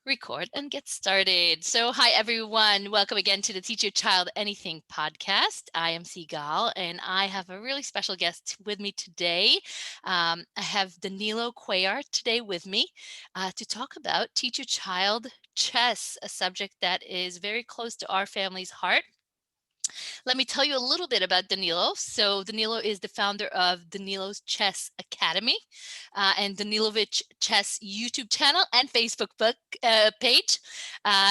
Record and get started. So, hi everyone. Welcome again to the Teach Your Child Anything podcast. I am Sigal, and I have a really special guest with me today. I have Danilo Cuellar today with me to talk about Teach Your Child chess, a subject that is very close to our family's heart. Let me tell you a little bit about Danilo. So Danilo is the founder of Danilo's Chess Academy and Danilovich Chess YouTube channel and Facebook page.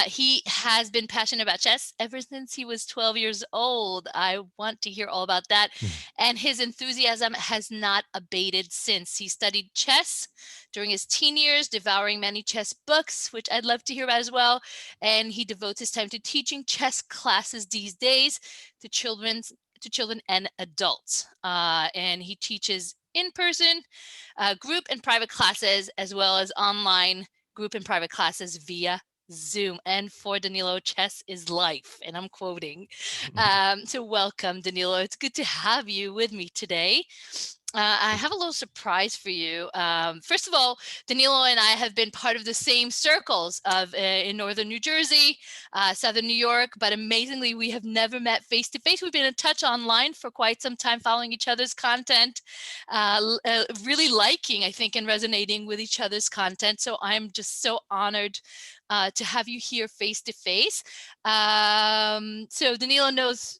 He has been passionate about chess ever since he was 12 years old. I want to hear all about that. And his enthusiasm has not abated since. He studied chess during his teen years, devouring many chess books, which I'd love to hear about as well. And he devotes his time to teaching chess classes these days to children and adults. And he teaches in-person, group and private classes, as well as online group and private classes via Zoom. And for Danilo, chess is life, and I'm quoting. So welcome, Danilo. It's good to have you with me today. I have a little surprise for you. First of all, Danilo and I have been part of the same circles in northern New Jersey, southern New York, but amazingly, we have never met face to face. We've been in touch online for quite some time, following each other's content, really liking, I think, and resonating with each other's content. So I'm just so honored to have you here face to face. So Danilo knows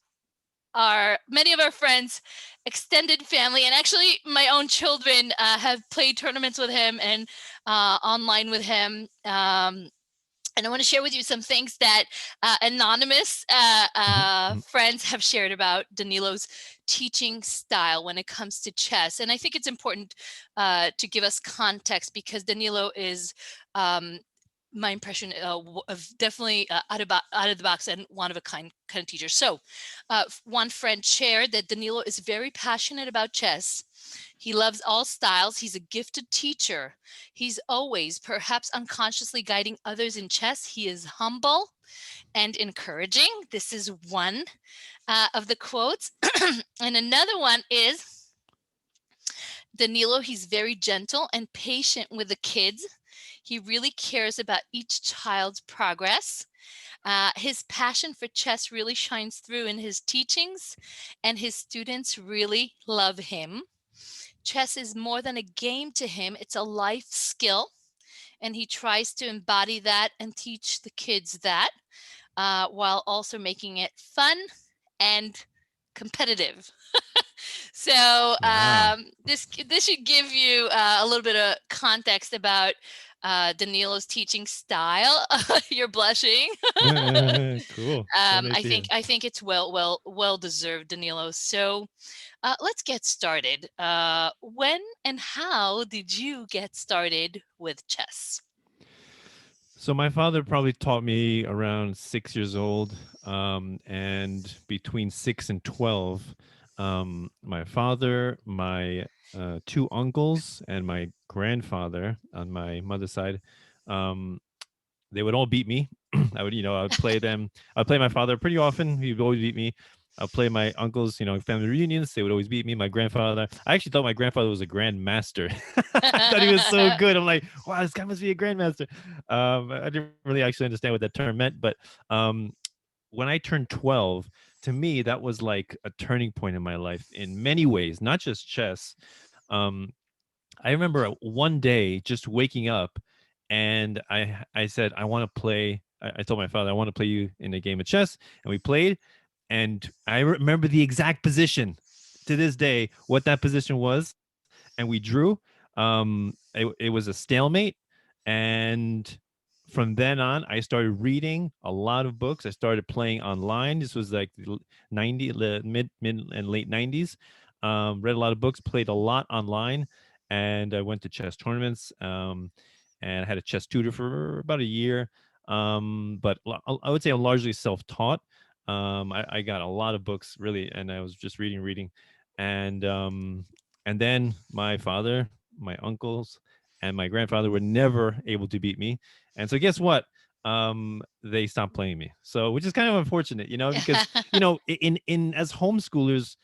many of our friends, extended family, and actually my own children have played tournaments with him and online with him. And I want to share with you some things that anonymous friends have shared about Danilo's teaching style when it comes to chess. And I think it's important to give us context, because Danilo is my impression of definitely out of the box and one of a kind of teacher. So one friend shared that Danilo is very passionate about chess. He loves all styles. He's a gifted teacher. He's always, perhaps unconsciously, guiding others in chess. He is humble and encouraging. This is one of the quotes. And another one is, Danilo, he's very gentle and patient with the kids. He really cares about each child's progress. His passion for chess really shines through in his teachings, and his students really love him. Chess is more than a game to him. It's a life skill, and he tries to embody that and teach the kids that, while also making it fun and competitive. So Wow. this should give you a little bit of context about Danilo's teaching style. You're blushing. Cool. So nice to hear. I think it's well deserved, Danilo. So let's get started. When and how did you get started with chess? So my father probably taught me around 6 years old, and between 6 and 12, my father, my two uncles, and my grandfather on my mother's side, um, they would all beat me. I would play them. I'd play my father pretty often. He would always beat me. I'll play my uncles, family reunions. They would always beat me. My grandfather, I actually thought my grandfather was a grandmaster. I thought he was so good. I'm like, wow, this guy must be a grandmaster. I didn't really actually understand what that term meant, but um, when I turned 12, to me, that was like a turning point in my life in many ways, not just chess. Um, I remember one day just waking up, and I said, I want to play. I told my father, I want to play you in a game of chess, and we played. And I remember the exact position to this day, what that position was, and we drew. It was a stalemate, and from then on, I started reading a lot of books. I started playing online. This was like the 90 mid and late 90s. Read a lot of books, played a lot online, and I went to chess tournaments. And I had a chess tutor for about a year. But I would say I'm largely self-taught. I got a lot of books really, and I was just reading, and and then my father, my uncles, and my grandfather were never able to beat me, and so guess what? They stopped playing me. So, which is kind of unfortunate, because in as homeschoolers,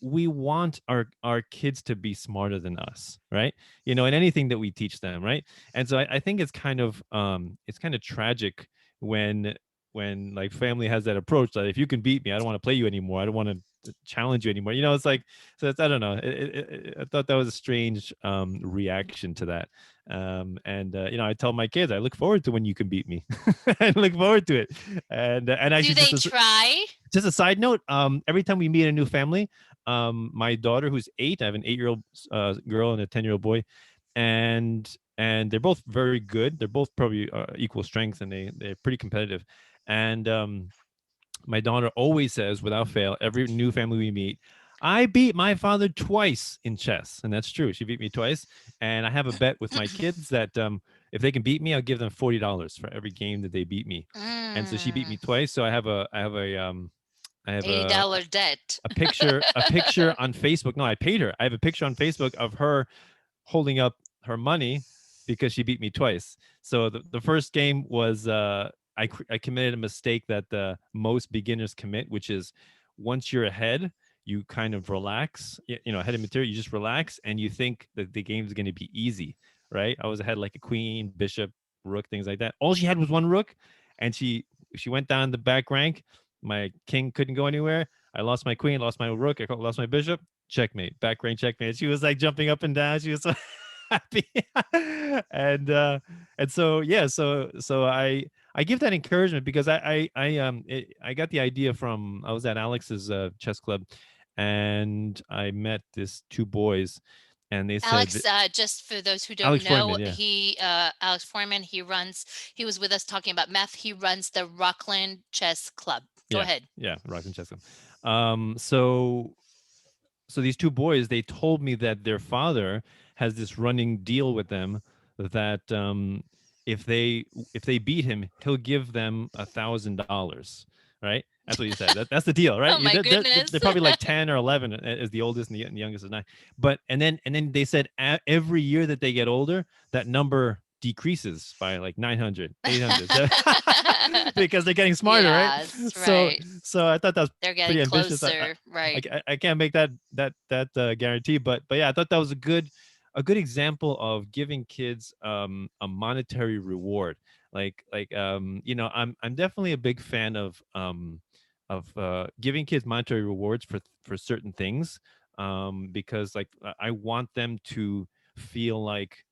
we want our kids to be smarter than us, right? In anything that we teach them, right? And so I think it's kind of tragic when like family has that approach that if you can beat me, I don't want to play you anymore. I don't want to challenge you anymore. It's like, so I don't know. I thought that was a strange reaction to that. And I tell my kids, I look forward to when you can beat me. I look forward to it. And Do actually, they try? just a side note, every time we meet a new family, my daughter, who's 8, I have an 8-year-old girl and a 10-year-old boy, and they're both very good. They're both probably equal strength, and they're pretty competitive. And my daughter always says, without fail, every new family we meet, I beat my father twice in chess. And that's true. She beat me twice. And I have a bet with my kids that if they can beat me, I'll give them $40 for every game that they beat me. And so she beat me Mm, twice. So I have $80 debt. a picture on Facebook. No, I paid her. I have a picture on Facebook of her holding up her money because she beat me twice. So the first game was I committed a mistake that most beginners commit, which is once you're ahead, you kind of relax. Ahead of material, you just relax and you think that the game is going to be easy, right? I was ahead like a queen, bishop, rook, things like that. All she had was one rook, and she went down the back rank. My king couldn't go anywhere. I lost my queen, lost my rook, I lost my bishop. Checkmate, back rank checkmate. She was like jumping up and down. She was so happy. And so yeah, so I give that encouragement because I got the idea from, I was at Alex's chess club, and I met this two boys, and they said Alex, just for those who don't Alex know, Freeman, yeah. Alex Foreman, he was with us talking about math. He runs the Rockland Chess Club. Go Yeah, ahead. yeah, Rockland Chess Club. So these two boys, they told me that their father has this running deal with them that if they if they beat him, he'll give them $1,000. Right? That's what he said. That's the deal, right? Oh my They're goodness. probably like 10 or 11 as the oldest, and the youngest is 9. But and then they said every year that they get older, that number decreases by like 900, 800, because they're getting smarter, right? Yes, So right. so I thought that was They're getting pretty ambitious. closer, right. I can't make that guarantee, but yeah, I thought that was a good example of giving kids a monetary reward. I'm definitely a big fan of giving kids monetary rewards for certain things, because like I want them to feel like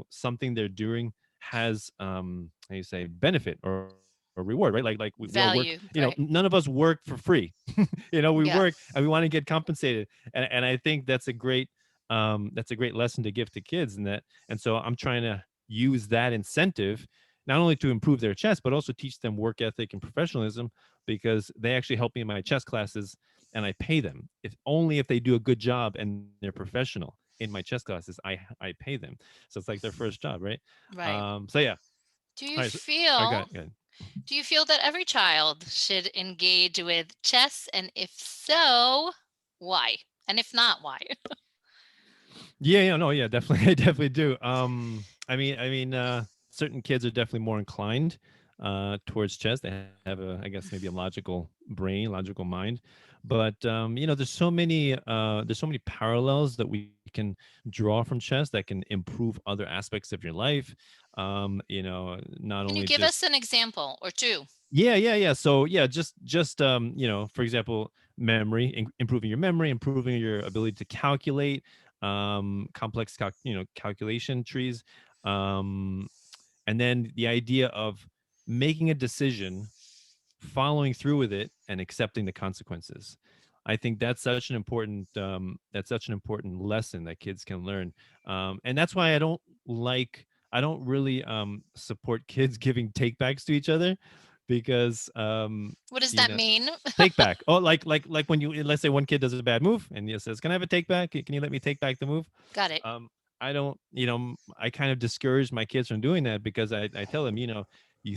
something they're doing has how you say benefit or reward, right? Like we all work, Value, right. none of us work for free. We Yeah, work and we want to get compensated, and I think that's a great lesson to give to kids. And so I'm trying to use that incentive not only to improve their chess but also teach them work ethic and professionalism, because they actually help me in my chess classes, and I pay them if only if they do a good job and they're professional in my chess classes. I pay them, so it's like their first job, right? right. So yeah. Do All you right, I got feel it. do you feel that every child should engage with chess? And if so, why? And if not, why? Yeah, no, yeah, definitely, I definitely do. Certain kids are definitely more inclined towards chess. They have I guess, maybe a logical brain, logical mind. But there's so many parallels that we can draw from chess that can improve other aspects of your life. Not Can you only give just us an example or two? yeah. So yeah, just for example, memory, improving your memory, improving your ability to calculate, complex calculation trees, um, and then the idea of making a decision, following through with it, and accepting the consequences. I think that's such an important lesson that kids can learn, and that's why I don't really support kids giving takebacks to each other, because What does you that know mean? take back. Oh, like when you, let's say one kid does a bad move and he says, "Can I have a take back? Can you let me take back the move?" Got it. Um, I don't, I kind of discourage my kids from doing that, because I tell them, you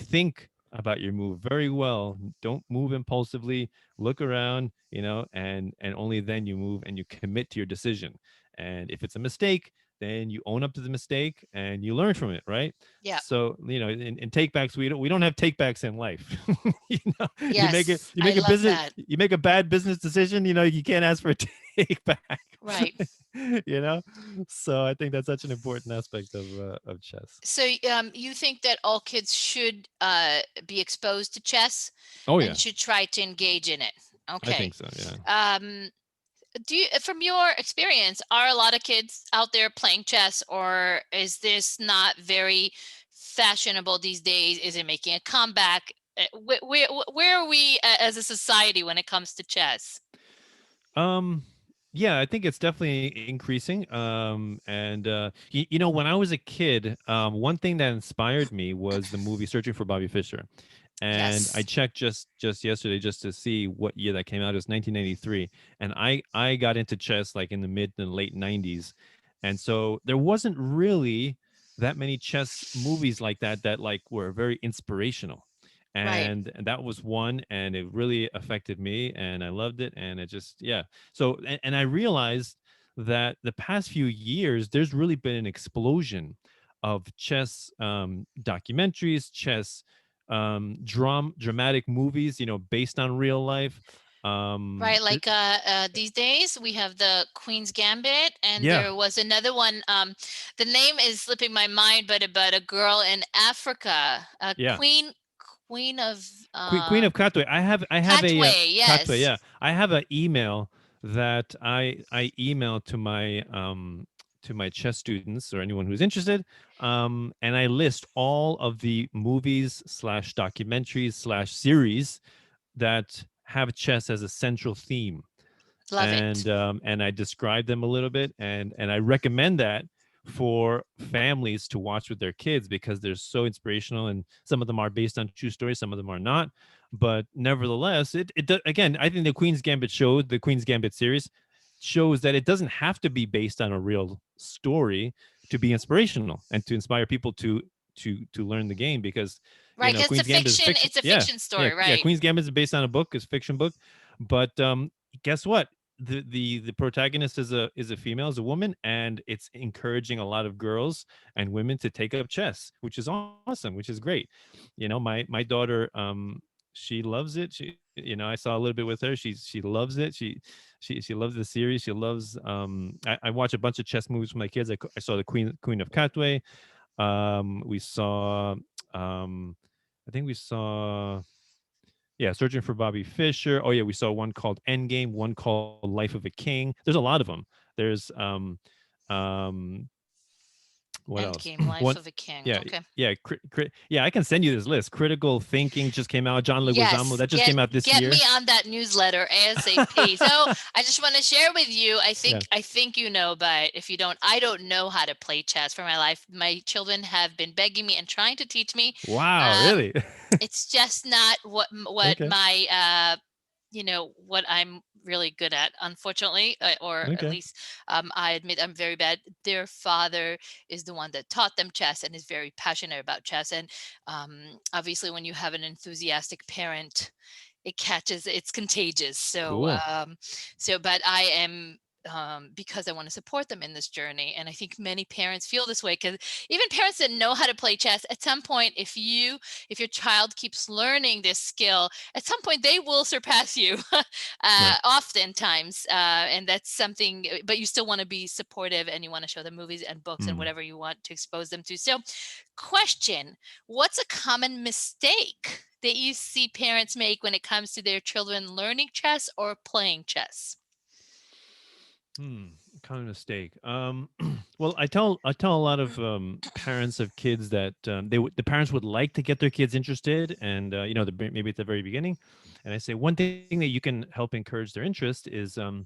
think about your move very well. Don't move impulsively. Look around, and only then you move and you commit to your decision. And if it's a mistake, then you own up to the mistake and you learn from it, right? Yeah. So in take backs, we don't have take backs in life. You make it, Yes. I love that. you make a bad business decision, you can't ask for a take back. Right. you know so I think that's such an important aspect of chess. So, you think that all kids should be exposed to chess Oh and yeah, should try to engage in it? I think Okay. so, yeah. Um, from your experience, are a lot of kids out there playing chess, or is this not very fashionable these days? Is it making a comeback? Where are we as a society when it comes to chess? Um, yeah, I think it's definitely increasing. And when I was a kid, one thing that inspired me was the movie Searching for Bobby Fischer, and I Yes. checked just yesterday just to see what year that came out. It was 1993, and I got into chess like in the mid and late 90s, and so there wasn't really that many chess movies like that like were very inspirational, Right. and that was one, and it really affected me and I loved it, and it just, yeah. So and I realized that the past few years there's really been an explosion of chess documentaries, chess dramatic movies, based on real life. Right, Th- like these days we have the Queen's Gambit, and yeah, there was another one. The name is slipping my mind, but about a girl in Africa, yeah. Queen of Queen of Katwe. I have a Katwe. Katwe. Yes, Yeah, I have an email that I email to my chess students or anyone who's interested, and I list all of the movies slash documentaries slash series that have chess as a central theme, love it. and I describe them a little bit, and I recommend that for families to watch with their kids because they're so inspirational, and some of them are based on true stories, some of them are not, but nevertheless, again, I think the Queen's Gambit series shows that it doesn't have to be based on a real story to be inspirational and to inspire people to learn the game, because Right, 'cause Queen's Gambit is fiction. it's a Yeah, fiction yeah, story, yeah. right? Queen's Gambit is based on a book, is fiction book, but guess what? The protagonist is a female, is a woman, and it's encouraging a lot of girls and women to take up chess, which is awesome, which is great. My daughter, she loves it. I saw a little bit with her. She loves it. She loves the series. She loves. I watch a bunch of chess movies with my kids. I saw the Queen of Katwe. We saw. I think we saw, yeah, Searching for Bobby Fischer. Oh yeah, we saw one called Endgame, one called Life of a King. There's a lot of them. There's um what else? Endgame, Life One, of a King. yeah, Okay. yeah, yeah. I can send you this list. Critical Thinking just came out. John Leguizamo, Yes, that just came out this get me year. on that newsletter ASAP. So I just want to share with you. Yeah. I think you know, but if you don't, I don't know how to play chess for my life. My children have been begging me and trying to teach me. Wow, Um, really? it's just not what Okay. my what I'm really good at, unfortunately, or at Okay. least I admit I'm very bad. Their father is the one that taught them chess and is very passionate about chess. And obviously, when you have an enthusiastic parent, it's contagious. So, Cool. but I am. Because I want to support them in this journey. And I think many parents feel this way, because even parents that know how to play chess, at some point, if your child keeps learning this skill, at some point they will surpass you, Right. oftentimes. And that's something, but you still want to be supportive, and you want to show them movies and books and Mm. whatever you want to expose them to. So, question: what's a common mistake that you see parents make when it comes to their children learning chess or playing chess? Hmm. Common mistake. Well, I tell a lot of parents of kids that the parents would like to get their kids interested, and maybe at the very beginning, and I say one thing that you can help encourage their interest is to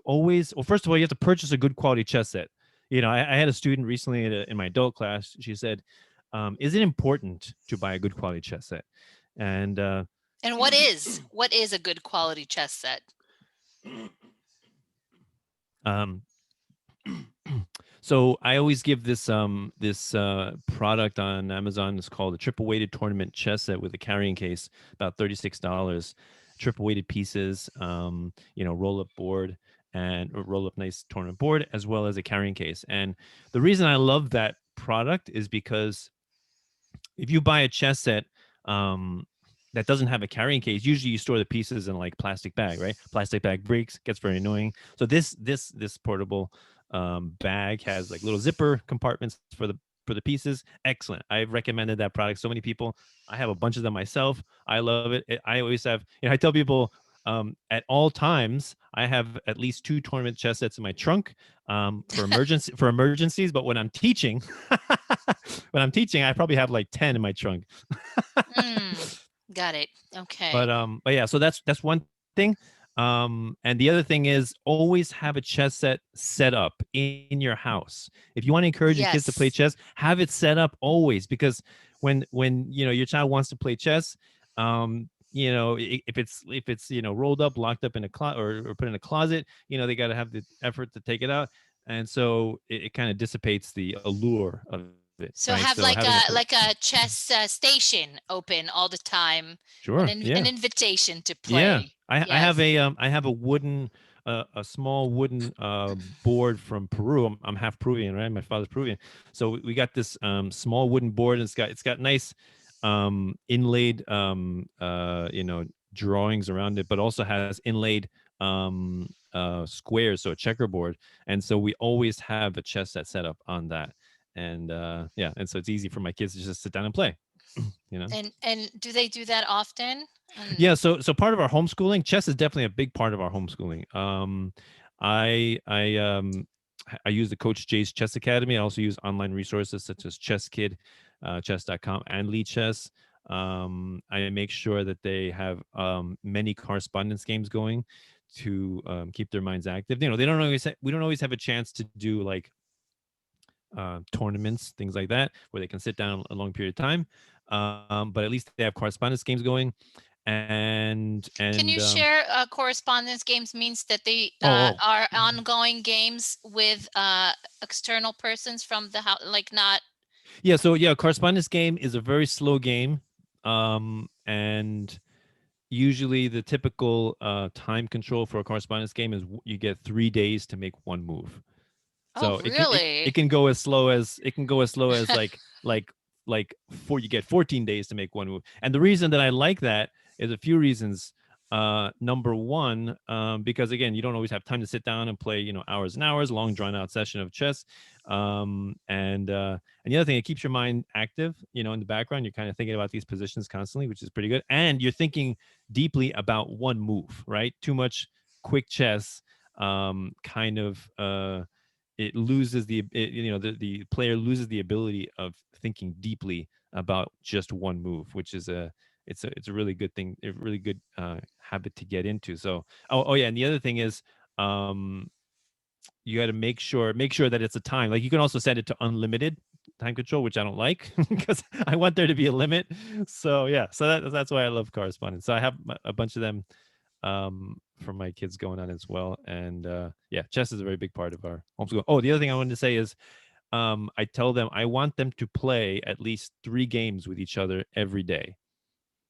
always. Well, first of all, you have to purchase a good quality chess set. I had a student recently in my adult class. She said, "Is it important to buy a good quality chess set?" And And what is a good quality chess set? um, So I always give this product on Amazon. It's called a triple weighted tournament chess set with a carrying case, about $36. Triple weighted pieces, roll up board, and a roll up nice tournament board, as well as a carrying case. And the reason I love that product is because if you buy a chess set um, that doesn't have a carrying case, usually you store the pieces in like plastic bag, right? Plastic bag breaks, gets very annoying. So this portable bag has like little zipper compartments for the pieces. Excellent. I've recommended that product so many people. I have a bunch of them myself. I love it. I always have. I tell people at all times I have at least 2 tournament chess sets in my trunk for emergencies. But when I'm teaching, I probably have like 10 in my trunk. Mm, got it. Okay. But yeah, so that's one thing. And the other thing is always have a chess set up in your house. If you want to encourage your kids to play Yes. chess, have it set up always, because when your child wants to play chess, if it's rolled up, locked up in a closet, or put in a closet, they got to have the effort to take it out. And so it kind of dissipates the allure of it, right? So So having have it like a chess station open all the time, sure, yeah. an invitation to Yeah, play. I have Yes. a wooden a small wooden board from Peru. I'm half Peruvian, right? My father's Peruvian, so we got this small wooden board, and it's got nice inlaid drawings around it, but also has inlaid squares, so a checkerboard, and so we always have a chess set up on that, and yeah, and so it's easy for my kids to just sit down and play. you know. And do they do that often? Yeah, so part of our homeschooling, chess is definitely a big part of our homeschooling. I use the Coach Jay's Chess Academy. I also use online resources such as Chess Kid, chess.com, and Lead Chess. I make sure that they have many correspondence games going to keep their minds active. We don't always have a chance to do like tournaments, things like that, where they can sit down a long period of time. But at least they have correspondence games going, and Can you share correspondence games means that they oh, are ongoing games with external persons from the house, like not. yeah, so yeah, correspondence game is a very slow game, and usually the typical time control for a correspondence game is you get 3 days to make one move. Oh, So it really? can go as slow as like you get 14 days to make one move. And the reason that I like that is a few reasons. Number one, because again, you don't always have time to sit down and play, hours and hours, long drawn out session of chess. And the other thing, it keeps your mind active, in the background. You're kind of thinking about these positions constantly, which is pretty good. And you're thinking deeply about one move, right? Too much quick chess kind of it loses the player loses the ability of thinking deeply about just one move, which is it's a really good thing, a really good habit to get into. So oh yeah, and the other thing is um you got to make sure that it's a time. Like you can also set it to unlimited time control, which I don't like because I want there to be a limit. So yeah, so that's why I love correspondence. So I have a bunch of them for my kids going on as well. And yeah, chess is a very big part of our homeschool. Oh, the other thing I wanted to say is I tell them I want them to play at least 3 games with each other every day.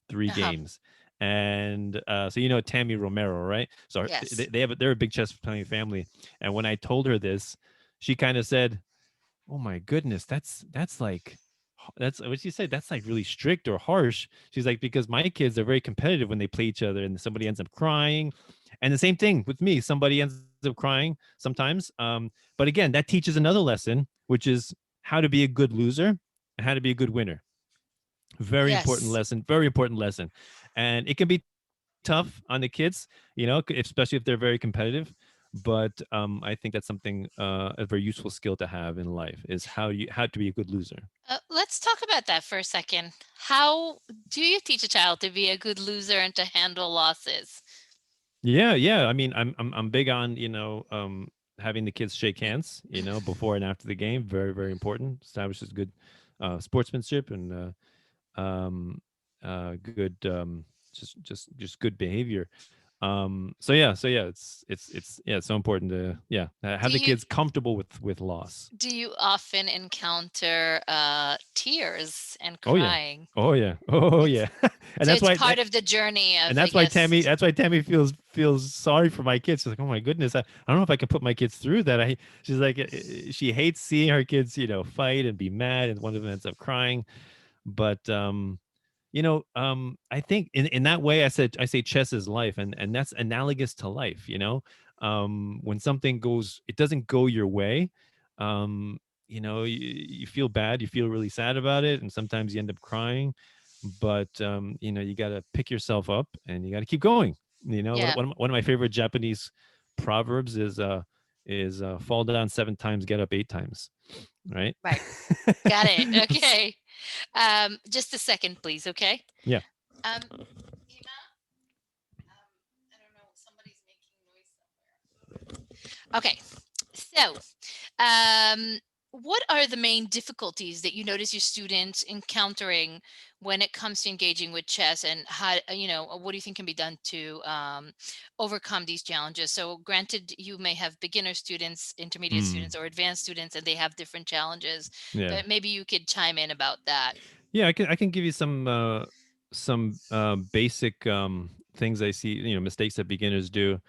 Three Uh-huh. games. And so Tammy Romero, right? So Yes. they're a big chess playing family. And when I told her this, she kind of said, "Oh my goodness, that's like that's what she said. That's like really strict or harsh." She's like, "Because my kids are very competitive when they play each other, and somebody ends up crying, and the same thing with me. Somebody ends up crying sometimes. But again, that teaches another lesson, which is how to be a good loser and how to be a good winner. Very important Yes. lesson. Very important lesson, and it can be tough on the kids, especially if they're very competitive. But I think that's something a very useful skill to have in life is how to be a good loser. Let's talk about that for a second. How do you teach a child to be a good loser and to handle losses? Yeah, yeah. I mean, I'm big on having the kids shake hands, before and after the game. Very very important. Establishes good sportsmanship and good just good behavior. So yeah, it's so important to have Do the you kids comfortable with loss. do you often encounter tears and Oh yeah, crying? oh yeah, oh It's yeah, and so that's it's why part of the journey and of, I that's why guess. Tammy feels feels sorry for my kids. She's like, oh my goodness, I don't know if I can put my kids through that. She's like, she hates seeing her kids, fight and be mad, and one of them ends up crying. But I think in that way, I say chess is life, and that's analogous to life. When something it doesn't go your way, um, you feel bad, you feel really sad about it, and sometimes you end up crying. But you got to pick yourself up and you got to keep going. Yeah. One of my favorite Japanese proverbs is fall down 7 times, get up 8 times. Right? Right. Got it. Okay. Just a second, please. Okay. Yeah. Ima, I don't know. Somebody's making noise somewhere. Okay. So, what are the main difficulties that you notice your students encountering when it comes to engaging with chess, and how, what do you think can be done to overcome these challenges? So granted, you may have beginner students, intermediate students, or advanced students, and they have different challenges, Yeah. but maybe you could chime in about that. Yeah, I can give you some basic things I see, mistakes that beginners do.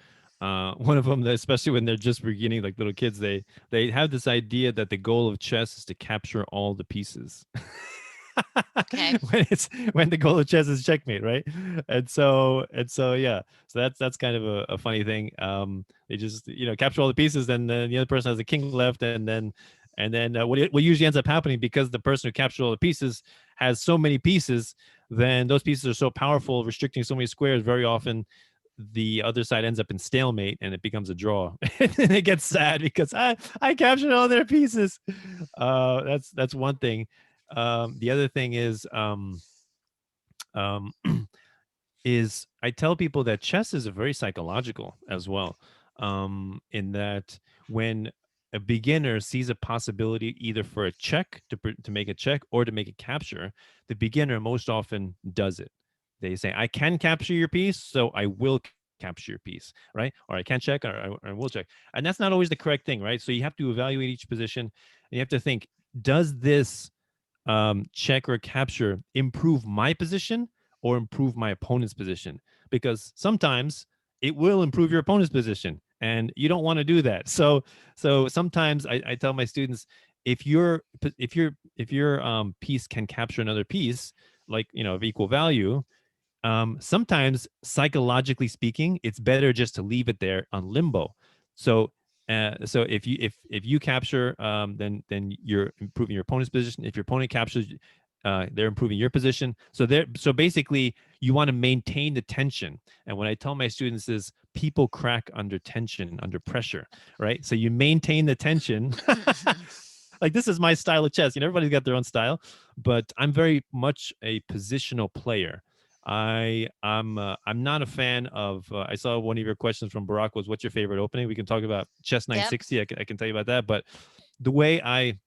One of them, especially when they're just beginning, like little kids, they have this idea that the goal of chess is to capture all the pieces. Okay. when the goal of chess is checkmate, right? And so yeah, so that's kind of a funny thing. They just capture all the pieces, and then the other person has a king left, and then what usually ends up happening, because the person who captured all the pieces has so many pieces, then those pieces are so powerful, restricting so many squares. Very often, the other side ends up in stalemate, and it becomes a draw. And it gets sad because I captured all their pieces. That's one thing. The other thing um, is I tell people that chess is a very psychological as well, in that when a beginner sees a possibility either for a check to make a check or to make a capture, the beginner most often does it. They say, I can capture your piece, so I will capture your piece, right? Or I can check, or I will check. And that's not always the correct thing, right? So you have to evaluate each position, and you have to think, does this check or capture improve my position or improve my opponent's position? Because sometimes it will improve your opponent's position, and you don't want to do that. So sometimes I tell my students, if your piece can capture another piece, like of equal value, sometimes psychologically speaking, it's better just to leave it there on limbo. So if you capture, then you're improving your opponent's position. If your opponent captures, they're improving your position. So basically, you want to maintain the tension. And what I tell my students is, people crack under tension, under pressure, right? So you maintain the tension. Like, this is my style of chess. Everybody's got their own style, but I'm very much a positional player. I'm not a fan of. I saw one of your questions from Barack was, "What's your favorite opening?" We can talk about chess Yep. 960. I can tell you about that. But the way I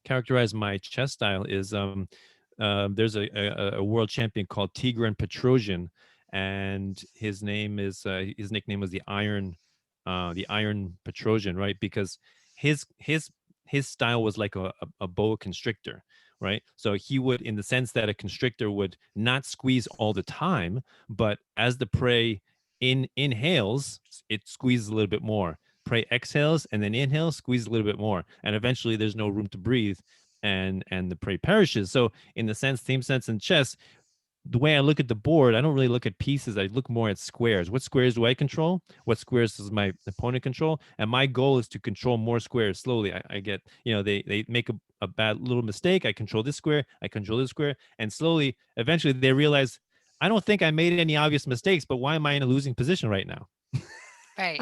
characterize my chess style is, there's a world champion called Tigran Petrosian, and his nickname was the Iron Petrosian, right? Because his style was like a boa constrictor, right? So he would, in the sense that a constrictor would not squeeze all the time, but as the prey inhales, it squeezes a little bit more. Prey exhales and then inhales, squeeze a little bit more, and eventually there's no room to breathe, and the prey perishes. So in the same sense in chess, the way I look at the board, I don't really look at pieces. I look more at squares. What squares do I control? What squares does my opponent control? And my goal is to control more squares slowly. I get, they make a bad little mistake. I control this square. I control this square. And slowly, eventually, they realize, I don't think I made any obvious mistakes, but why am I in a losing position right now? Right.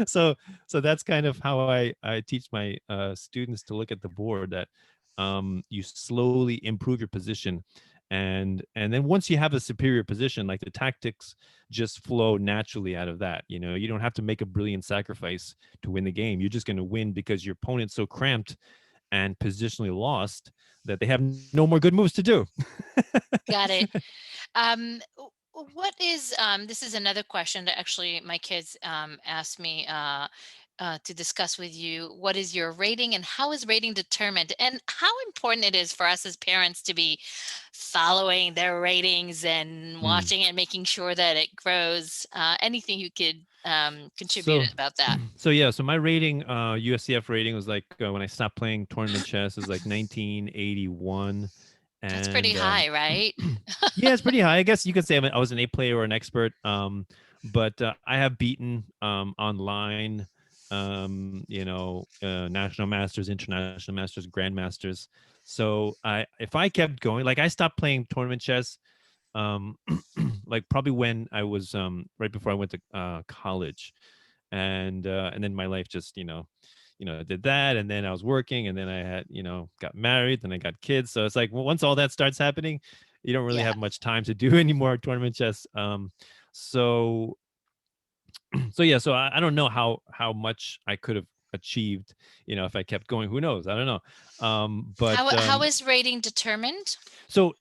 so so that's kind of how I teach my students to look at the board, that you slowly improve your position, and then once you have a superior position, like, the tactics just flow naturally out of that. You don't have to make a brilliant sacrifice to win the game. You're just going to win because your opponent's so cramped and positionally lost that they have no more good moves to do. Got it. What is this is another question that actually my kids asked me. to discuss with you what is your rating and how is rating determined, and how important it is for us as parents to be following their ratings and Mm. watching it, making sure that it grows. Anything you could contribute So, about that? so yeah, so my rating, USCF rating was like when I stopped playing tournament chess is like 1981, That's pretty and high, right? yeah, it's pretty high. I guess you could say I was an A player or an expert. But I have beaten online, national masters, international masters, grandmasters. So if I kept going, like I stopped playing tournament chess, um, like probably when I was right before I went to college, and then my life just did that, and then I was working, and then I had got married, then I got kids, so it's like once all that starts happening, you don't really Yeah. have much time to do any more tournament chess. So so yeah, so I don't know how much I could have achieved, if I kept going. Who knows? I don't know. But How is rating determined? so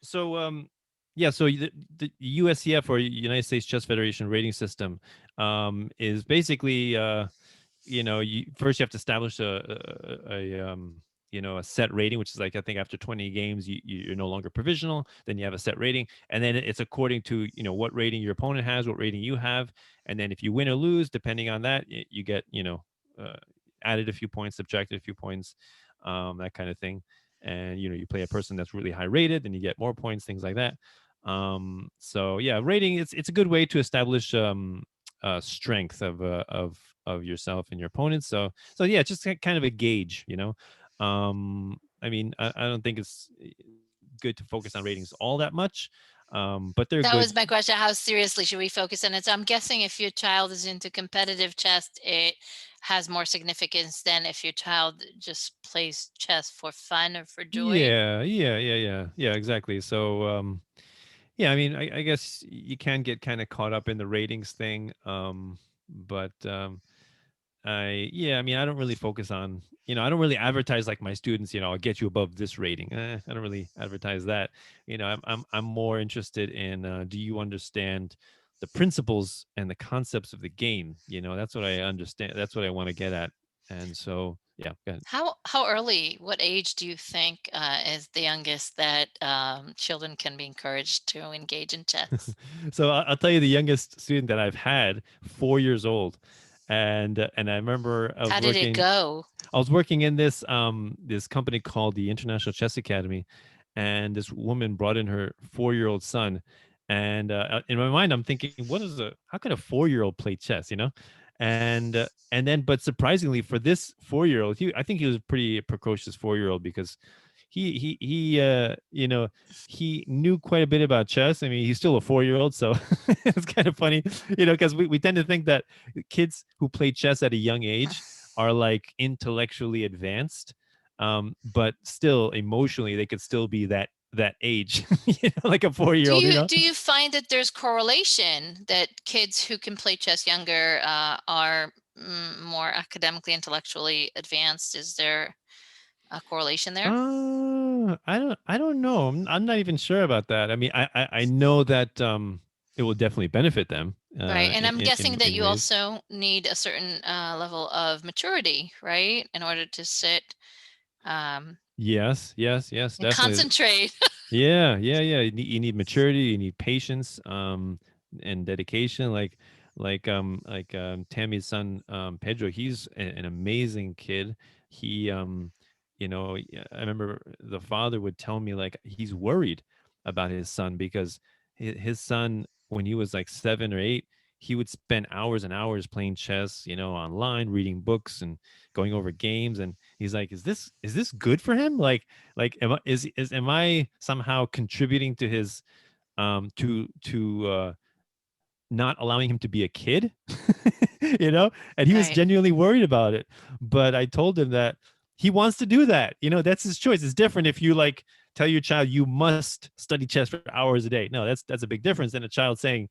yeah, so the USCF, or United States Chess Federation rating system, is basically you first you have to establish a set rating, which is like, I think after 20 games you're no longer provisional, then you have a set rating, and then it's according to what rating your opponent has, what rating you have, and then if you win or lose, depending on that, you get uh, added a few points, subtracted a few points, that kind of thing. And you play a person that's really high rated, then you get more points, things like that. So yeah, rating, it's a good way to establish strength of yourself and your opponents. So yeah, just kind of a gauge. I mean, I don't think it's good to focus on ratings all that much, but they're That good. was my question. How seriously should we focus on it? So I'm guessing if your child is into competitive chess, it has more significance than if your child just plays chess for fun or for joy. Yeah, exactly. So yeah, I mean, I guess you can get kind of caught up in the ratings thing, but yeah, I mean, I don't really focus on, I don't really advertise like my students, I'll get you above this rating. I don't really advertise that. I'm more interested in, do you understand the principles and the concepts of the game? That's what I understand. That's what I want to get at. And so, yeah, go ahead. How early, what age do you think is the youngest that children can be encouraged to engage in chess? So I'll tell you the youngest student that I've had, 4 years old, and I remember How did it go? I was working in this company called the International Chess Academy, and this woman brought in her 4-year-old son, and in my mind I'm thinking, how can a 4-year-old play chess? And then, but surprisingly for this 4-year-old, I think he was a pretty precocious 4-year-old, because he knew quite a bit about chess. I mean, he's still a 4-year-old, so it's kind of funny, because we tend to think that kids who play chess at a young age are like intellectually advanced, but still emotionally they could still be that age, like a 4-year-old. Do you find that there's correlation that kids who can play chess younger are more academically, intellectually advanced? Is there a correlation there? I don't know. I'm not even sure about that. I mean, I know that it will definitely benefit them Right. And in, I'm in in guessing that in you ways. also need a certain level of maturity, right, in order to sit um, Yes, and definitely. concentrate. Yeah. You need maturity. You need patience, and dedication. Like Tammy's son, Pedro. He's an amazing kid. He yeah, I remember the father would tell me like he's worried about his son, because his son, when he was like 7 or 8, he would spend hours and hours playing chess, online, reading books and going over games. And he's like, is this good for him? Like am I somehow contributing to his to not allowing him to be a kid? And he was Right. genuinely worried about it. But I told him that he wants to do that. That's his choice. It's different if you like tell your child you must study chess for hours a day. No, that's a big difference than a child saying,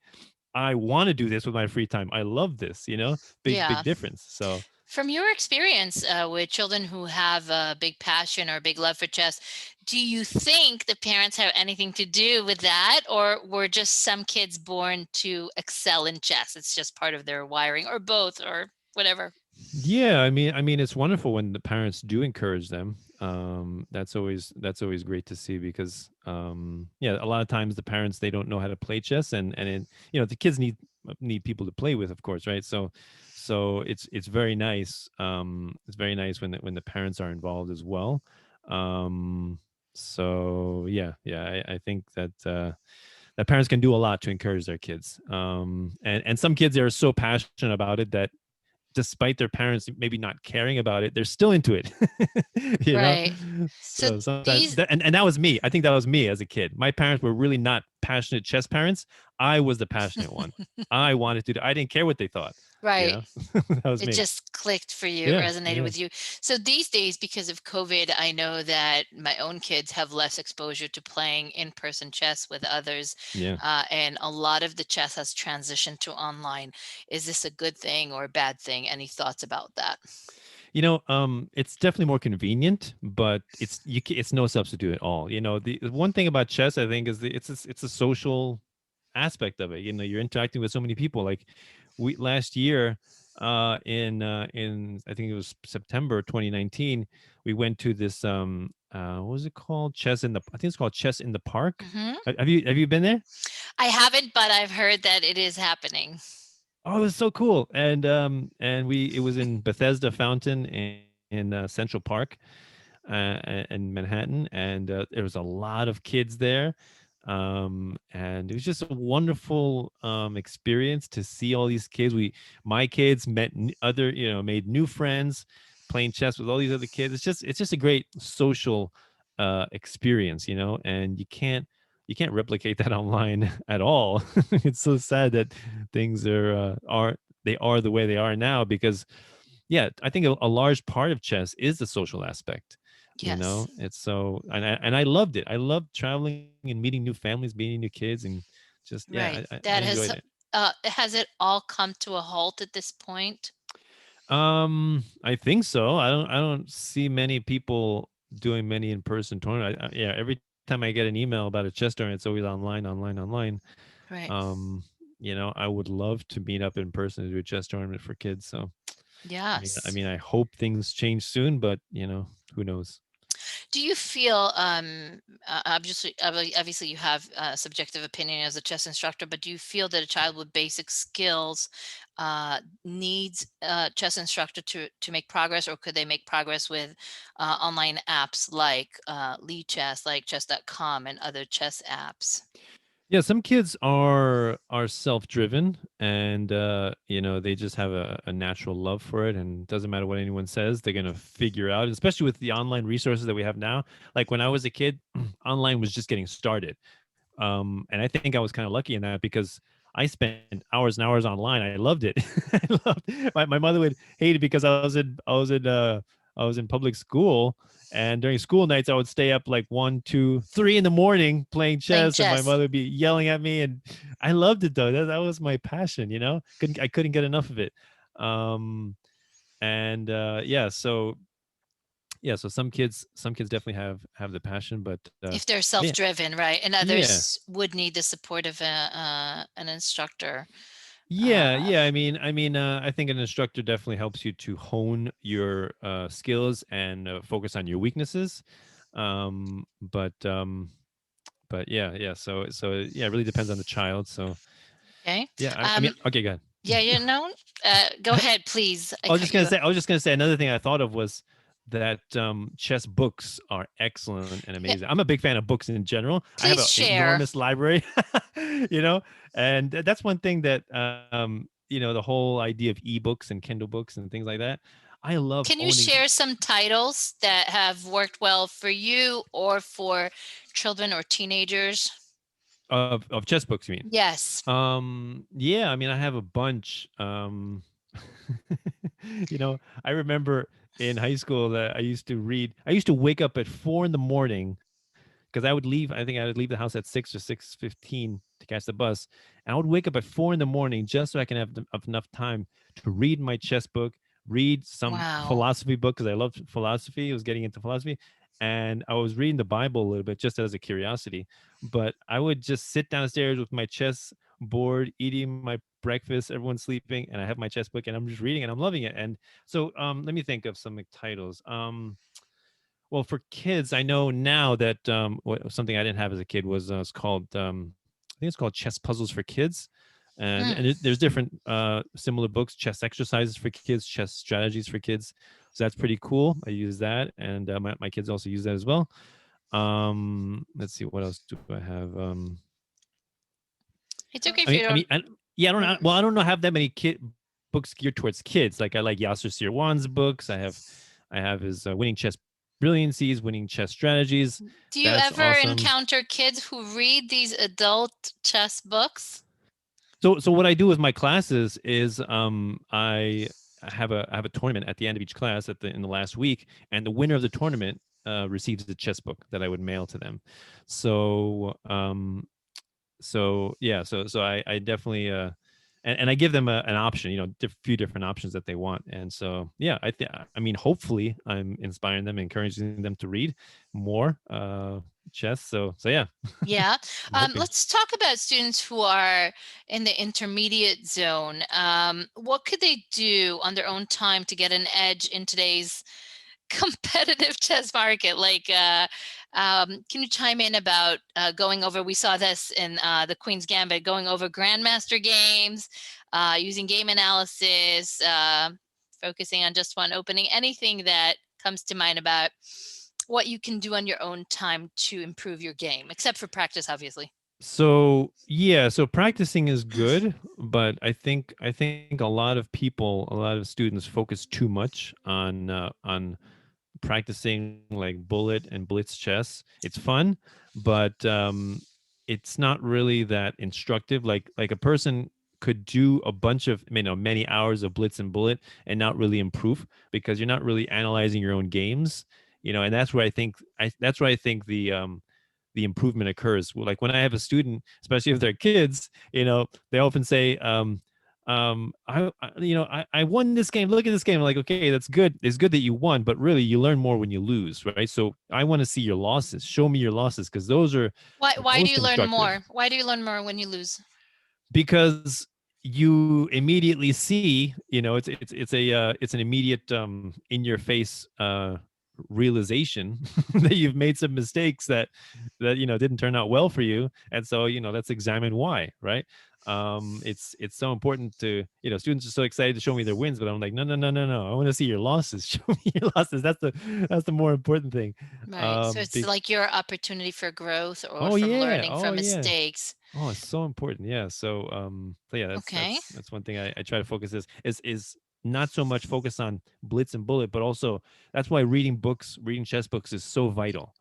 I want to do this with my free time. I love this. Big Yeah. difference. So From your experience with children who have a big passion or a big love for chess, do you think the parents have anything to do with that, or were just some kids born to excel in chess? It's just part of their wiring, or both, or whatever. Yeah, I mean, it's wonderful when the parents do encourage them. That's always great to see because, yeah, a lot of times the parents they don't know how to play chess, and the kids need people to play with, of course, right? So it's very nice. It's very nice when the parents are involved as well. Um, so yeah, I think that parents can do a lot to encourage their kids. And some kids are so passionate about it that despite their parents maybe not caring about it, they're still into it. you know? Right. So So sometimes these and that was me. I think that was me as a kid. My parents were really not passionate chess parents. I was the passionate one. I wanted to do, I didn't care what they thought. You right. know? That was It me. just clicked for you, it Yeah. resonated Yeah. with you. So these days, because of COVID, I know that my own kids have less exposure to playing in-person chess with others, Yeah. and a lot of the chess has transitioned to online. Is this a good thing or a bad thing? Any thoughts about that? It's definitely more convenient, but it's no substitute at all. The one thing about chess, I think, is it's a social aspect of it. You're interacting with so many people. Like we last year, in I think it was September 2019, we went to this what was it called? I think it's called Chess in the Park. Hmm. Have you been there? I haven't, but I've heard that it is happening. Oh, it was so cool. And it was in Bethesda Fountain in Central Park, in Manhattan, and there was a lot of kids there. And it was just a wonderful experience to see all these kids. My kids met made new friends, playing chess with all these other kids. It's just a great social experience, and you can't replicate that online at all. It's so sad that things are they are the way they are now because, yeah, I think a large part of chess is the social aspect. Yes. It's so, and I loved it. I loved traveling and meeting new families, meeting new kids, and just, yeah, I, Right. I I That enjoyed it. has it all come to a halt at this point? I think so. I don't see many people doing many in-person tournament. Yeah, every time I get an email about a chess tournament, it's always online, online, online. Right. Um, I would love to meet up in person to do a chess tournament for kids. So, I mean, I Yes. mean, I hope things change soon, but who knows? Do you feel, obviously you have a subjective opinion as a chess instructor, but do you feel that a child with basic skills needs a chess instructor to make progress, or could they make progress with online apps like Lee Chess, like chess.com and other chess apps? Yeah, some kids are self-driven, and they just have a natural love for it, and it doesn't matter what anyone says, they're gonna figure out, especially with the online resources that we have now. Like when I was a kid, online was just getting started. And I think I was kind of lucky in that because I spent hours and hours online. I loved it. My mother would hate it because I was in public school, and during school nights I would stay up like 1, 2, 3 in the morning playing Playing chess, and my chess. mother would be yelling at me, and I loved it though. That was my passion. I couldn't get enough of it. Um, and yeah, so some kids definitely have the passion, but If they're yeah, self-driven, right? And yeah. others would need the support of an instructor. Yeah, Uh, yeah. I think an instructor definitely helps you to hone your skills and focus on your weaknesses. But yeah. So yeah, it really depends on the child. So okay. yeah, Um, okay, go yeah, ahead. you know, go ahead, please. I I was cut just gonna you. say. I was just gonna say another thing I thought of was that chess books are excellent and Yeah, amazing. I'm a big fan of books in general. I have please an share. enormous library, you know, and that's one thing that the whole idea of ebooks and Kindle books and things like that. I love Can you owning share some titles that have worked well for you or for children or teenagers? of chess books. You mean? Yes. Yeah. I mean, I have a bunch. I remember in high school that I used to read. I used to wake up at 4 in the morning because I would leave. I think I would leave the house at 6 or 6:15 to catch the bus, and I would wake up at 4 in the morning just so I can have enough time to read my chess book, read some Wow. philosophy book because I loved philosophy. I was getting into philosophy, and I was reading the Bible a little bit just as a curiosity. But I would just sit downstairs with my chess bored, eating my breakfast, everyone's sleeping, and I have my chess book and I'm just reading and I'm loving it. And so let me think of some titles. Well, for kids, I know now that something I didn't have as a kid was it's called I think it's called Chess Puzzles for Kids, and Mm. there's different similar books, chess exercises for kids, chess strategies for kids. So that's pretty cool. I use that, and my kids also use that as well. Let's see, what else do I have? It's okay I if mean, you I mean, don't. I, yeah, I don't. Mm. Well, I don't know have that many books geared towards kids. Like I like Yasser Sirwan's books. I have his Winning Chess Brilliancies, Winning Chess Strategies. Do you That's ever awesome. encounter kids who read these adult chess books? So what I do with my classes is I have a tournament at the end of each class in the last week, and the winner of the tournament receives a chess book that I would mail to them. So I definitely and I give them an option, few different options that they want. And so yeah, I mean, hopefully I'm inspiring them, encouraging them to read more chess. So yeah, Yeah. I'm hoping. Let's talk about students who are in the intermediate zone. What could they do on their own time to get an edge in today's competitive chess market? Like, can you chime in about going over? We saw this in the Queen's Gambit, going over grandmaster games, using game analysis, focusing on just one opening. Anything that comes to mind about what you can do on your own time to improve your game, except for practice, obviously. So yeah, so practicing is good, but I think a lot of people, a lot of students focus too much on practicing like bullet and blitz chess. It's fun, but it's not really that instructive. Like a person could do a bunch of many hours of blitz and bullet and not really improve because you're not really analyzing your own games. And that's where I think the improvement occurs. Like when I have a student, especially if they're kids, they often say, I won this game. Look at this game. I'm like, okay, that's good. It's good that you won, but really you learn more when you lose, right? So I want to see your losses. Show me your losses because those are Why do most you learn instructive. more? Why do you learn more when you lose? Because you immediately see, it's an immediate in your face realization that you've made some mistakes that didn't turn out well for you, and so let's examine why, right? It's so important to, students are so excited to show me their wins, but I'm like, no, no, no, no, no, I want to see your losses. Show me your losses. That's the more important thing. Right. So it's Big. like your opportunity for growth or Oh from yeah, learning oh from yeah. mistakes. Oh, it's so important. Yeah. So yeah, that's Okay. that's that's one thing I try to focus is not so much focus on blitz and bullet, but also that's why reading chess books is so vital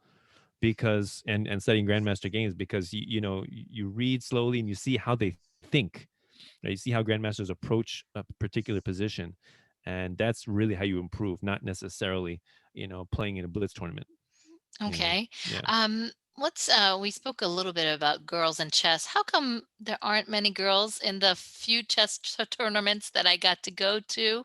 because and studying grandmaster games because you read slowly and you see how they think. Right? You see how grandmasters approach a particular position, and that's really how you improve, not necessarily playing in a blitz tournament. Okay. Yeah. Let's we spoke a little bit about girls and chess. How come there aren't many girls in the few chess tournaments that I got to go to?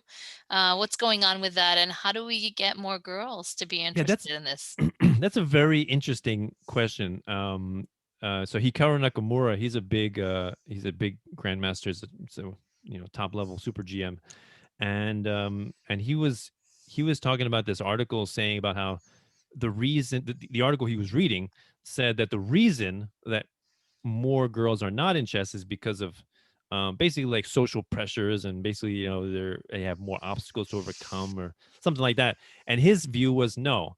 What's going on with that, and how do we get more girls to be Yeah, that's interested in this? that's a very interesting question. So Hikaru Nakamura, he's a big grandmaster, so top level super GM, and he was talking about this article saying about how the article he was reading said that the reason that more girls are not in chess is because of basically like social pressures and basically they have more obstacles to overcome or something like that. And his view was no,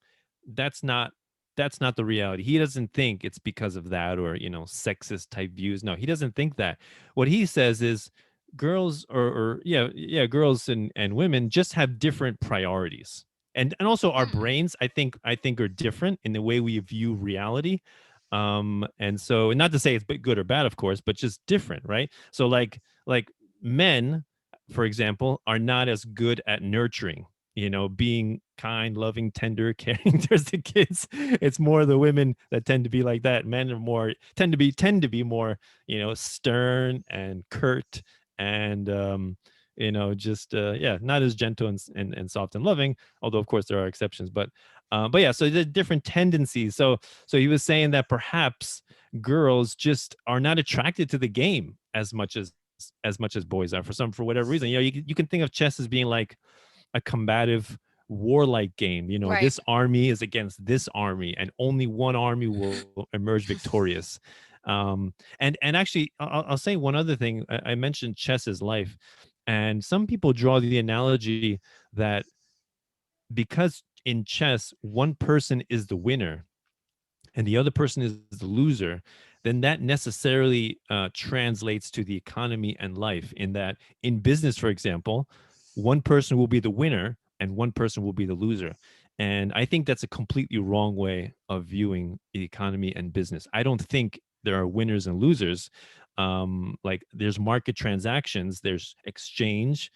that's not that's not the reality. He doesn't think it's because of that or sexist type views. No, he doesn't think that. What he says is girls or yeah girls and women just have different priorities. And also our Hmm. brains I think are different in the way we view reality. And so, and not to say it's good or bad, of course, but just different, right? So like men, for example, are not as good at nurturing, being kind, loving, tender, caring towards the kids. It's more the women that tend to be like that. Men are more tend to be more stern and curt and just yeah, not as gentle and soft and loving, although of course there are exceptions. But But yeah, so the different tendencies. So he was saying that perhaps girls just are not attracted to the game as much as boys are for whatever reason. You can think of chess as being like a combative warlike game. Right. This army is against this army, and only one army will emerge victorious. And actually, I'll say one other thing. I mentioned chess is life, and some people draw the analogy that because in chess one person is the winner and the other person is the loser, then that necessarily translates to the economy and life. In that, in business, for example, one person will be the winner and one person will be the loser. And I think that's a completely wrong way of viewing the economy and business. I don't think there are winners and losers. Like there's market transactions, there's exchange,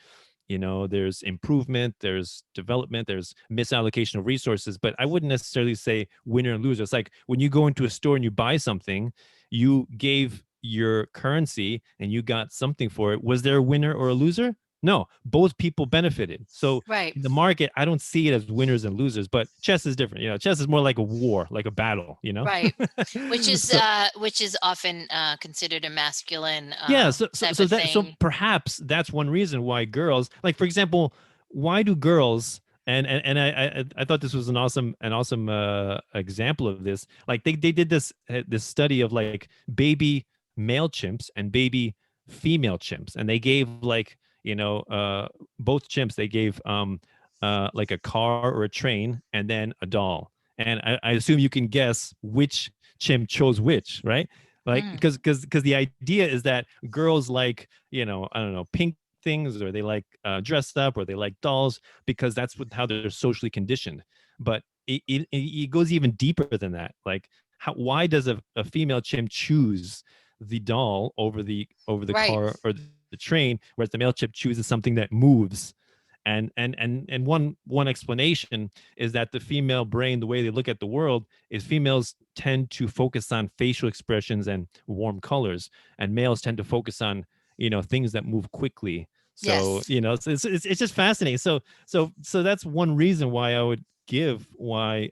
there's improvement, there's development, there's misallocation of resources, but I wouldn't necessarily say winner and loser. It's like when you go into a store and you buy something, you gave your currency and you got something for it. Was there a winner or a loser? No, both people benefited. So Right. in the market, I don't see it as winners and losers, but chess is different. Chess is more like a war, like a battle, Right. So Which is often considered a masculine yeah, so so type so of that so thing. perhaps that's one reason why girls, like for example, why do girls, and I thought this was an awesome example of this. Like they did this study of like baby male chimps and baby female chimps, and they gave like both chimps, they gave like a car or a train and then a doll, and I assume you can guess which chimp chose which, right? Like Mm. because the idea is that girls like, I don't know, pink things, or they like dressed up, or they like dolls, because that's how they're socially conditioned. But it goes even deeper than that. Like why does a female chimp choose the doll over the Right. car or the train, whereas the male chimp chooses something that moves? And one explanation is that the female brain, the way they look at the world, is females tend to focus on facial expressions and warm colors, and males tend to focus on things that move quickly. So Yes. it's just fascinating. So that's one reason why I would give why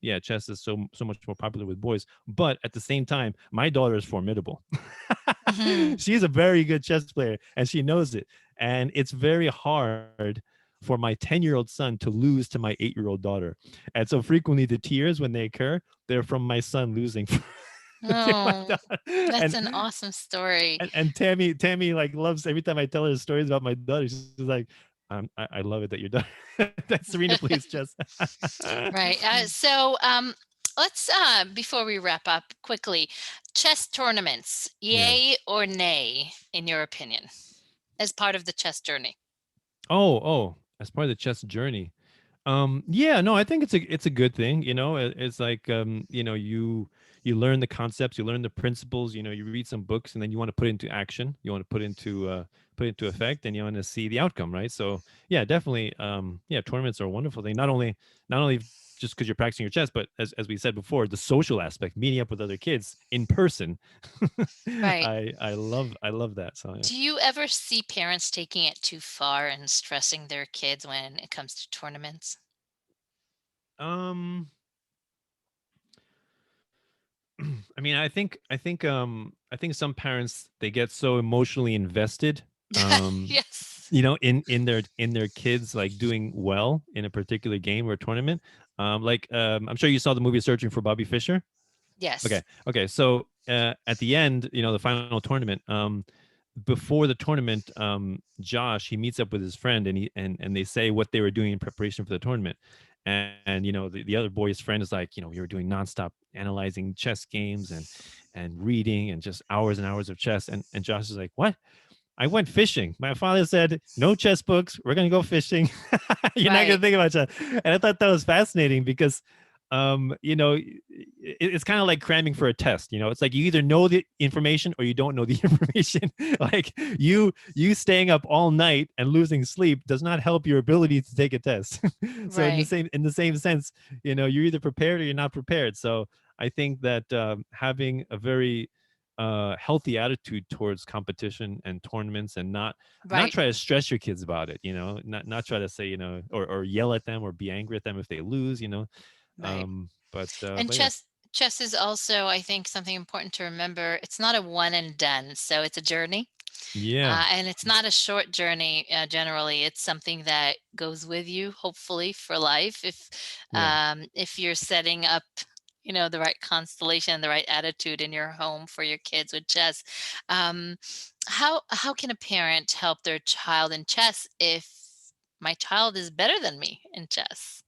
yeah, chess is so much more popular with boys. But at the same time, my daughter is formidable. Mhm. She's a very good chess player and she knows it. And it's very hard for my 10-year-old son to lose to my 8-year-old daughter. And so frequently the tears when they occur, they're from my son losing to my Oh, daughter. that's And an awesome story. and Tammy like loves every time I tell her stories about my daughter. She's like, I love it that you're done. That Serena plays chess. Right. Let's before we wrap up quickly, chess tournaments, Yeah. yay or nay, in your opinion, as part of the chess journey? Oh, as part of the chess journey. Yeah, no, I think it's a good thing. It's like you learn the concepts, you learn the principles. You read some books, and then you want to put it into action. You want to put it into effect, and you want to see the outcome, right? So yeah, definitely. Yeah, tournaments are a wonderful thing. Not only just because you're practicing your chess, but as we said before, the social aspect, meeting up with other kids in person. Right. I love that. So yeah. Do you ever see parents taking it too far and stressing their kids when it comes to tournaments? Um. I mean, I think some parents, they get so emotionally invested, Yes. in their kids like doing well in a particular game or a tournament. Like I'm sure you saw the movie Searching for Bobby Fischer. Okay, Yes. okay. So at the end, the final tournament, before the tournament, Josh, he meets up with his friend, and they say what they were doing in preparation for the tournament. And the other boy's friend is like, we were doing nonstop analyzing chess games and reading and just hours and hours of chess. And Josh is like, what? I went fishing. My father said, no chess books. We're going to go fishing. You're not going Right. to think about chess. And I thought that was fascinating because, it's kind of like cramming for a test. It's like you either know the information or you don't know the information. Like you staying up all night and losing sleep does not help your ability to take a test. So Right. in the same sense, you're either prepared or you're not prepared. So I think that having a very healthy attitude towards competition and tournaments, and not Right. try to stress your kids about it, not try to say, or yell at them or be angry at them if they lose, Right. And but yeah. chess is also, I think, something important to remember. It's not a one and done, so it's a journey. Yeah. And it's not a short journey. Generally, it's something that goes with you, hopefully, for life. Yeah. If you're setting up, the right constellation, the right attitude in your home for your kids with chess. Um, how can a parent help their child in chess if my child is better than me in chess?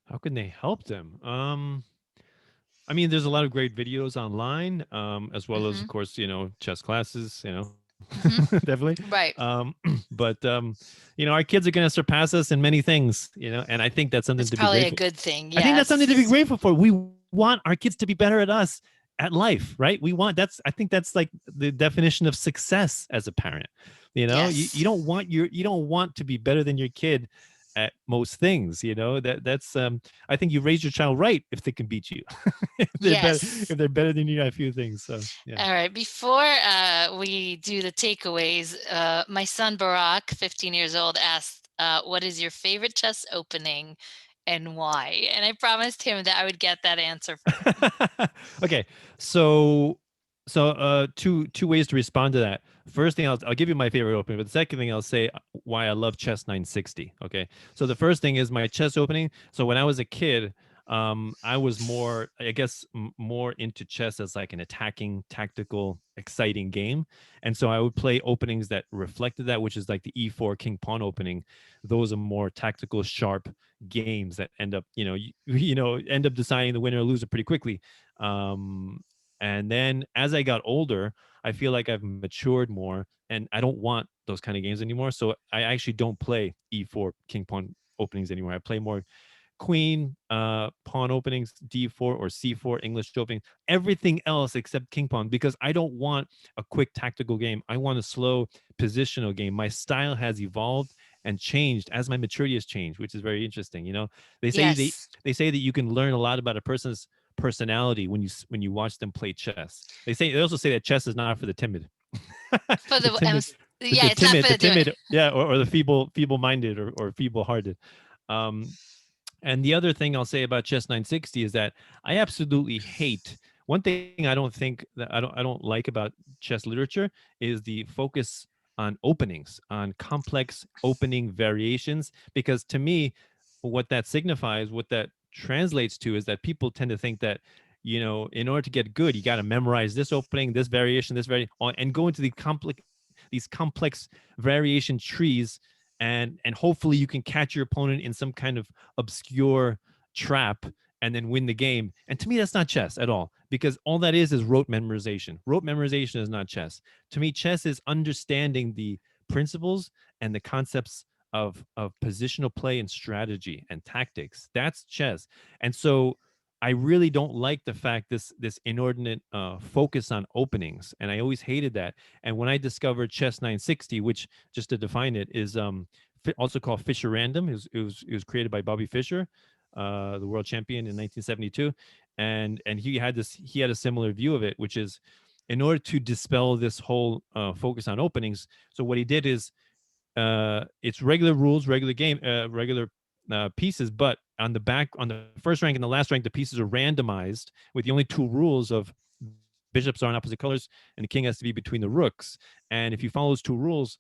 How can they help them? I mean, there's a lot of great videos online, as well as, of Hmm. course, chess classes, Hmm. definitely. Right. But our kids are going to surpass us in many things, and I think that's something It's to be probably a grateful. good thing. I think that's something to be Yes. grateful for. We want our kids to be better at us at life, right? I think that's like the definition of success as a parent. You Yes. you don't want to be better than your kid at most things, that's I think you raise your child right if they can beat you. Yes. If they're better than you at a few things. So yeah. All right. Before we do the takeaways, my son Barack, 15 years old, asked, "What is your favorite chess opening, and why?" And I promised him that I would get that answer from him. Okay, so two ways to respond to that. First thing, I'll give you my favorite opening, but the second thing I'll say why I love chess 960. Okay, so the first thing is my chess opening. So when I was a kid, I was more, I guess, more into chess as like an attacking, tactical, exciting game, and so I would play openings that reflected that, which is like the e4 king pawn opening. Those are more tactical, sharp games that end up, end up deciding the winner or loser pretty quickly. And then as I got older, I feel like I've matured more, and I don't want those kind of games anymore. So I actually don't play e4 king pawn openings anymore. I play more queen pawn openings, d4 or c4 English opening, everything else except king pawn, because I don't want a quick tactical game. I want a slow positional game. My style has evolved and changed as my maturity has changed, which is very interesting. They say Yes. they say that you can learn a lot about a person's personality when you watch them play chess. They also say that chess is not for the timid. For the the timid yeah, it's not for the the doing. timid, yeah, or the feeble minded, or feeble hearted. um and the other thing I'll say about chess 960 is that I absolutely hate, one thing I don't think that I don't like about chess literature is the focus on openings, on complex opening variations, because to me what that signifies, what that translates to, is that people tend to think that, in order to get good, you got to memorize this opening, this variation, and go into these complex variation trees, and hopefully you can catch your opponent in some kind of obscure trap and then win the game. And to me, that's not chess at all, because all that is rote memorization. Rote memorization is not chess. To me, chess is understanding the principles and the concepts of positional play and strategy and tactics. That's chess. And so I really don't like the fact this inordinate focus on openings, and I always hated that. And when I discovered chess 960, which, just to define it, is also called Fischer Random. It was created by Bobby Fischer, the world champion in 1972, and he had a similar view of it, which is, in order to dispel this whole focus on openings. So what he did is, it's regular rules, regular pieces, but on the first rank and the last rank, the pieces are randomized with the only two rules of bishops are on opposite colors and the king has to be between the rooks. And if you follow those two rules,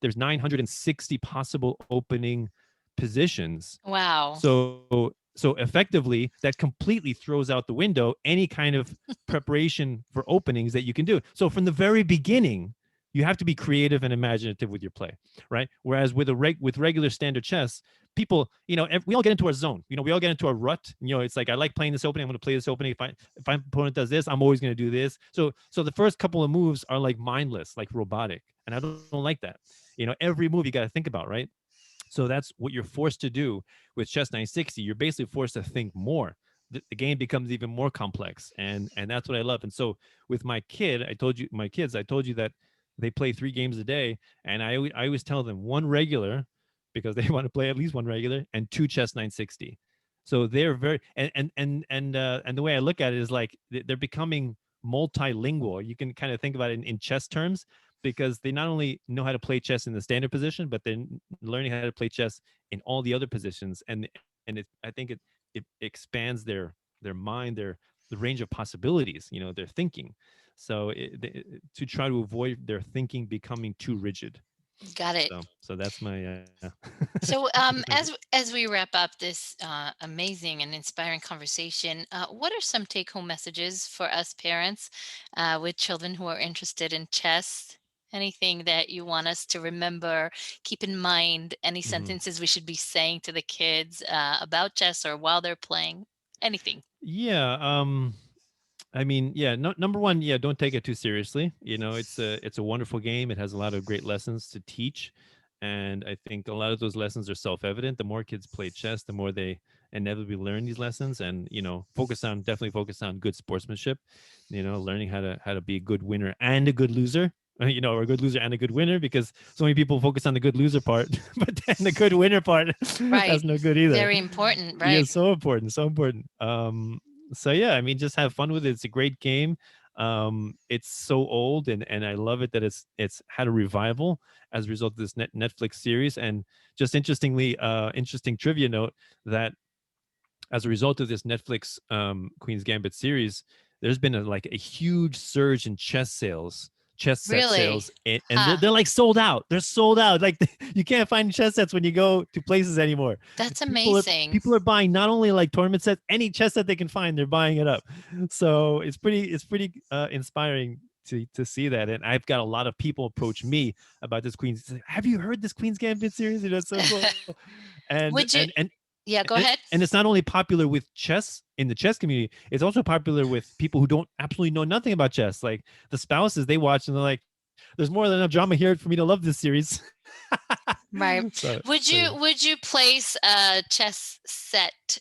there's 960 possible opening positions. Wow. So effectively, that completely throws out the window any kind of preparation for openings that you can do. So from the very beginning, you have to be creative and imaginative with your play, right? Whereas with regular standard chess, people, we all get into our zone. We all get into a rut. It's like, I like playing this opening. I'm going to play this opening. If my opponent does this, I'm always going to do this. So the first couple of moves are like mindless, like robotic, and I don't like that. Every move you got to think about, right? So that's what you're forced to do with chess 960. You're basically forced to think more. The game becomes even more complex, and that's what I love. And so with my kids, I told you that they play 3 games a day, and I always tell them one regular, because they want to play at least one regular, and 2 chess 960. So they're very, and the way I look at it is like they're becoming multilingual. You can kind of think about it in chess terms, because they not only know how to play chess in the standard position, but they're learning how to play chess in all the other positions. I think it expands their mind, the range of possibilities, their thinking. So to try to avoid their thinking becoming too rigid. Got it. So that's my So, that's my as we wrap up this amazing and inspiring conversation, what are some take-home messages for us parents with children who are interested in chess? Anything that you want us to remember, keep in mind? Any Mhm. sentences we should be saying to the kids about chess or while they're playing? Anything. Yeah. I mean, yeah. No, number one, yeah, don't take it too seriously. It's a wonderful game. It has a lot of great lessons to teach, and I think a lot of those lessons are self-evident. The more kids play chess, the more they inevitably learn these lessons, and definitely focus on good sportsmanship. Learning how to be a good winner and a good loser. Or a good loser and a good winner, because so many people focus on the good loser part, but then the good winner part, Right. that's no good either. Very important. Yeah, Right. so important, so important. So yeah, I mean, just have fun with it. It's a great game. It's so old, and I love it that it's had a revival as a result of this Netflix series. And just interesting trivia note, that as a result of this Netflix Queen's Gambit series, there's been a huge surge in chess set Really? sales, and they're, Huh. they're like sold out. They're sold out. Like you can't find chess sets when you go to places anymore. That's People are amazing. people are buying not only like tournament sets, any chess set they can find, they're buying it up. So it's pretty inspiring to see that. And I've got a lot of people approach me about this Queen's. Have you heard this Queen's Gambit series? It's so cool. And and Would you? and Yeah, go and, ahead. and it's not only popular with chess in the chess community, it's also popular with people who don't absolutely know nothing about chess. Like the spouses, they watch and they're like, there's more than enough drama here for me to love this series. Right. Would So yeah. you place a chess set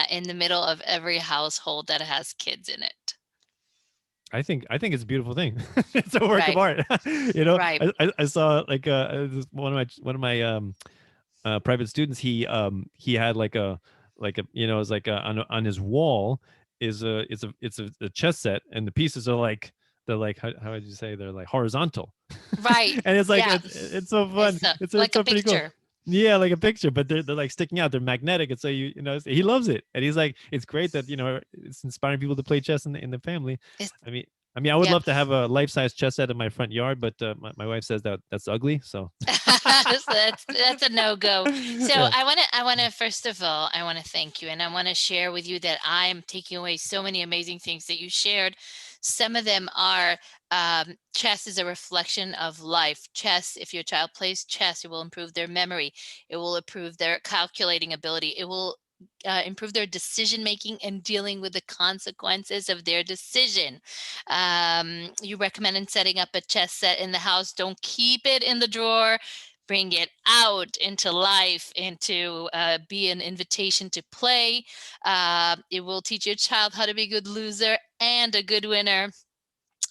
in the middle of every household that has kids in it? I think it's a beautiful thing. It's a work of Right. art. Right. I saw one of my private students. He had it was like on his wall is a chess set, and the pieces are like, they're like, how would you say, they're like horizontal. Right. And it's like Yeah. it's so fun. It's It's like a so pretty cool. picture. Yeah, like a picture, but they're like sticking out. They're magnetic, and so he loves it, and he's like, it's great that it's inspiring people to play chess in the family. It's, I mean, I would yeah. love to have a life-size chess set in my front yard, but my wife says that's ugly. So So that's a no-go. So yeah, I want to first of all, I want to thank you, and I want to share with you that I'm taking away so many amazing things that you shared. Some of them are chess is a reflection of life. Chess, if your child plays chess, it will improve their memory. It will improve their calculating ability. It will improve their decision making and dealing with the consequences of their decision. You recommend setting up a chess set in the house. Don't keep it in the drawer. Bring it out into life and to be an invitation to play. It will teach your child how to be a good loser and a good winner.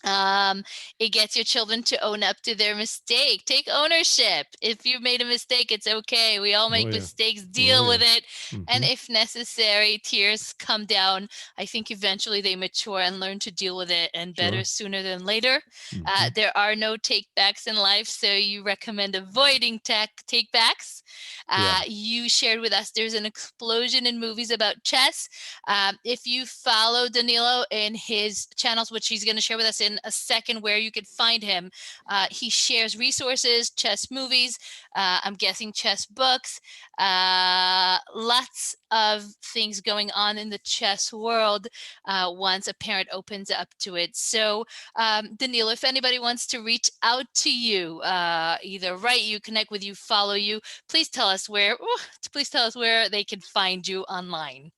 It gets your children to own up to their mistake. Take ownership. If you made a mistake, it's okay. We all oh make yeah, mistakes. oh Deal yeah. with it. And Hmm. if necessary, tears come down. I think eventually they mature and learn to deal with it, and better Sure. sooner than later. Hmm. There are no takebacks in life, so you recommend avoiding takebacks. Yeah. You shared with us there's an explosion in movies about chess. If you follow Danilo in his channels, which he's going to share with us in a second, where you could find him, he shares resources, chess movies, I'm guessing chess books, lots of things going on in the chess world once a parent opens up to it. So, Danilo, if anybody wants to reach out to you, either write you, connect with you, follow you, please tell us where. Please tell us where they can find you online.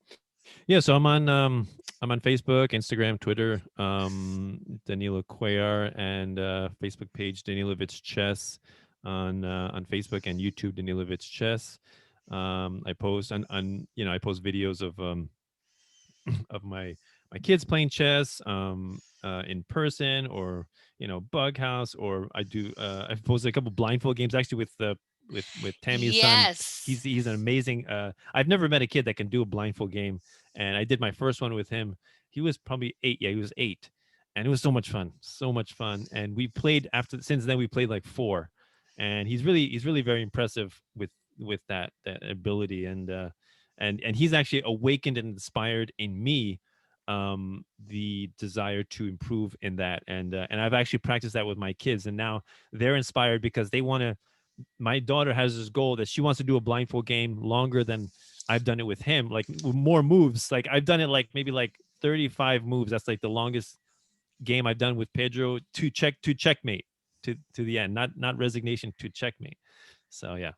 Yeah, so I'm on Facebook, Instagram, Twitter, Danilo Cuellar, and Facebook page Danilovich Chess on Facebook, and YouTube Danilovich Chess. I post I post videos of my kids playing chess in person, or Bug House, or I've posted a couple blindfold games actually with Tammy's son. Yes. He's an amazing. I've never met a kid that can do a blindfold game, and I did my first one with him. He was probably 8. Yeah, he was 8, and it was so much fun, so much fun. And we played after since then we played like four, and he's really very impressive with that ability. And he's actually awakened and inspired in me the desire to improve in that. And I've actually practiced that with my kids, and now they're inspired because they want to. My daughter has this goal that she wants to do a blindfold game longer than I've done it with him, like more moves. Like I've done it like maybe like 35 moves. That's like the longest game I've done with Pedro to checkmate to the end, not resignation, to checkmate. So yeah,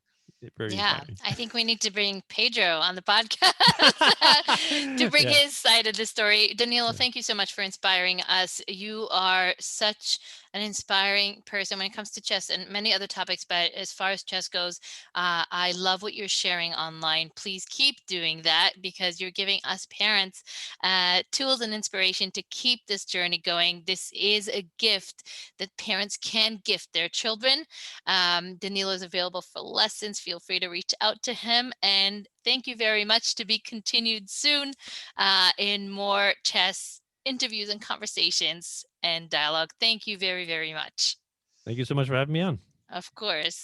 very Yeah, inspiring. I think we need to bring Pedro on the podcast to bring Yeah, his side of the story. Danilo, yeah. thank you so much for inspiring us. You are such an inspiring person when it comes to chess and many other topics, but as far as chess goes, I love what you're sharing online. Please keep doing that because you're giving us parents tools and inspiration to keep this journey going. This is a gift that parents can gift their children. Danilo is available for lessons. Feel free to reach out to him. And thank you very much. To be continued soon in more chess interviews and conversations and dialogue. Thank you very, very much. Thank you so much for having me on. Of course.